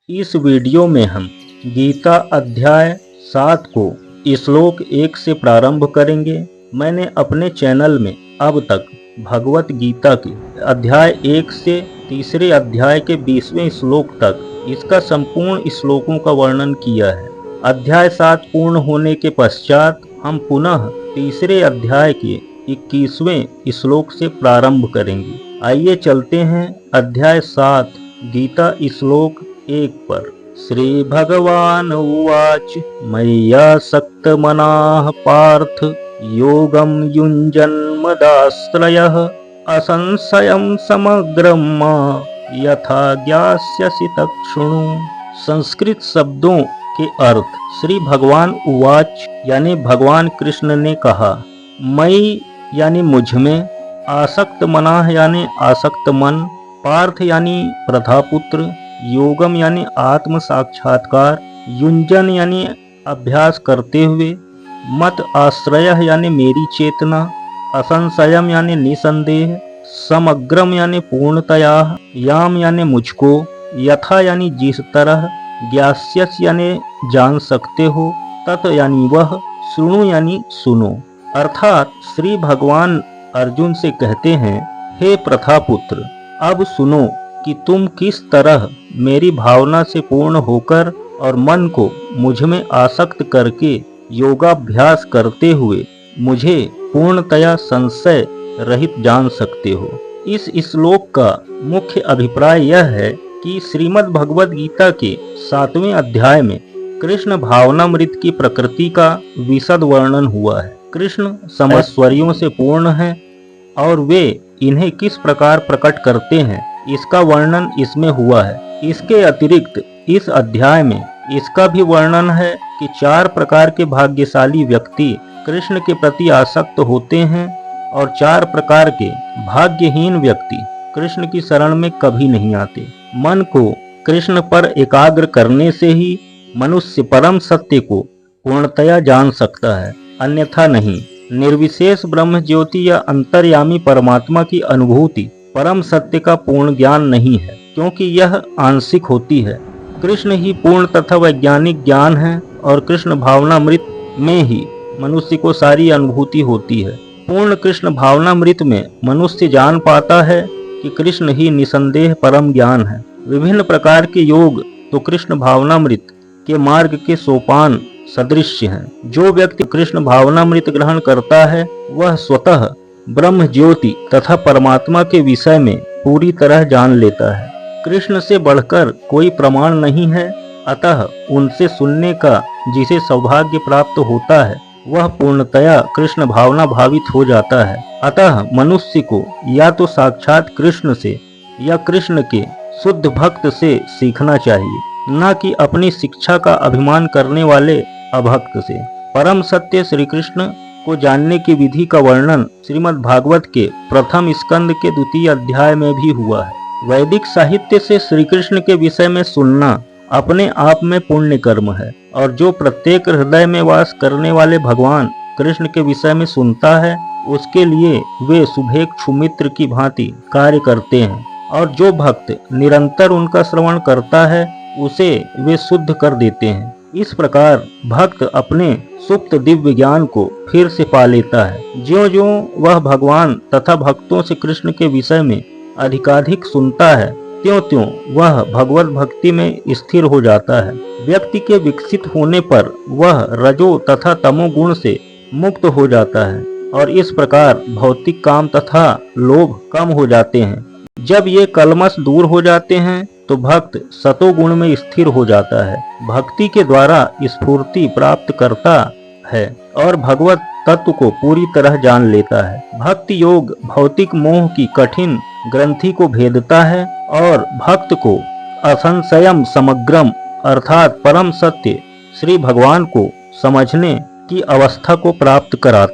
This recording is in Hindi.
इस वीडियो में हम गीता अध्याय 7 को श्लोक 1 से प्रारंभ करेंगे। मैंने अपने चैनल में अब तक भगवत गीता के अध्याय 1 से तीसरे अध्याय के 20वें श्लोक तक इसका संपूर्ण श्लोकों का वर्णन किया है। अध्याय 7 पूर्ण होने के पश्चात हम पुनः तीसरे अध्याय के 21वें श्लोक से प्रारंभ करेंगे। आइए चलते हैं अध्याय 7 गीता श्लोक 1 पर। श्री भगवान उवाच मय्यासक्तमनाः पार्थ योगं युञ्जन्मदाश्रयः असंशयं समग्रं मां यथा ज्ञास्यसि तच्छृणु। संस्कृत शब्दों के अर्थ। श्री भगवान उवाच यानी भगवान कृष्ण ने कहा, मई यानी मुझ में, आसक्त मनाह यानी आसक्त मन, पार्थ यानी प्रथापुत्र, योगम यानी आत्म साक्षात्कार, युंजन यानी अभ्यास करते हुए, मत आश्रय यानी मेरी चेतना, असंशयम यानी निसंदेह, समग्रम यानी पूर्णतया, याम यानी मुझको, यथा यानी जिस तरह, ज्ञास्यस यानी जान सकते हो, तत् यानी वह, सुनो यानी सुनो। अर्थात श्री भगवान अर्जुन से कहते हैं, हे प्रथापुत्र, अब सुनो कि तुम किस तरह मेरी भावना से पूर्ण होकर और मन को मुझ में आसक्त करके योगाभ्यास करते हुए मुझे पूर्णतया संशय रहित जान सकते हो। इस श्लोक का मुख्य अभिप्राय यह है कि श्रीमद् भगवद गीता के 7वें अध्याय में कृष्ण भावनामृत की प्रकृति का विशद वर्णन हुआ है। कृष्ण समस्वरियों से पूर्ण हैं और वे इन्हें किस प्रकार प्रकट करते हैं इसका वर्णन इसमें हुआ है। इसके अतिरिक्त इस अध्याय में इसका भी वर्णन है कि 4 प्रकार के भाग्यशाली व्यक्ति कृष्ण के प्रति आसक्त होते हैं और 4 प्रकार के भाग्यहीन व्यक्ति कृष्ण की शरण में कभी नहीं आते। मन को कृष्ण पर एकाग्र करने से ही मनुष्य परम सत्य को पूर्णतया जान सकता है, अन्यथा नहीं। निर्विशेष ब्रह्म ज्योति या अंतर्यामी परमात्मा की अनुभूति परम सत्य का पूर्ण ज्ञान नहीं है, क्योंकि यह आंशिक होती है। कृष्ण ही पूर्ण तथा वैज्ञानिक ज्ञान है और कृष्ण भावनामृत में ही मनुष्य को सारी अनुभूति होती है। पूर्ण कृष्ण भावनामृत में मनुष्य जान पाता है कि कृष्ण ही निसंदेह परम ज्ञान है। विभिन्न प्रकार के योग तो कृष्ण भावनामृत के मार्ग के सोपान सदृश्य हैं। जो व्यक्ति कृष्ण भावनामृत ग्रहण करता है वह स्वतः ब्रह्म ज्योति तथा परमात्मा के विषय में पूरी तरह जान लेता है। कृष्ण से बढ़कर कोई प्रमाण नहीं है, अतः उनसे सुनने का जिसे सौभाग्य प्राप्त होता है वह पूर्णतया कृष्ण भावना भावित हो जाता है। अतः मनुष्य को या तो साक्षात कृष्ण से या कृष्ण के शुद्ध भक्त से सीखना चाहिए, न कि अपनी शिक्षा का अभिमान करने वाले अभक्त से। परम सत्य श्री कृष्ण को जानने की विधि का वर्णन श्रीमद् भागवत के प्रथम स्कंद के 2 अध्याय में भी हुआ है। वैदिक साहित्य से श्री कृष्ण के विषय में सुनना अपने आप में पुण्य कर्म है, और जो प्रत्येक हृदय में वास करने वाले भगवान कृष्ण के विषय में सुनता है उसके लिए वे शुभेच्छु मित्र की भांति कार्य करते हैं, और जो भक्त निरंतर उनका श्रवण करता है उसे वे शुद्ध कर देते हैं। इस प्रकार भक्त अपने सुप्त दिव्य ज्ञान को फिर से पा लेता है। ज्यों-ज्यों वह भगवान तथा भक्तों से कृष्ण के विषय में अधिकाधिक सुनता है, त्यों-त्यों वह भगवत भक्ति में स्थिर हो जाता है। व्यक्ति के विकसित होने पर वह रजो तथा तमो गुण से मुक्त हो जाता है, और इस प्रकार भौतिक काम तथा लोभ कम हो जाते हैं। जब ये कलमश दूर हो जाते हैं तो भक्त सतो गुण में स्थिर हो जाता है, भक्ति के द्वारा स्फूर्ति प्राप्त करता है और भगवत तत्व को पूरी तरह जान लेता है। भक्ति योग भौतिक मोह की कठिन ग्रंथि को भेदता है और भक्त को असंशयम समग्रम अर्थात परम सत्य श्री भगवान को समझने की अवस्था को प्राप्त कराता है।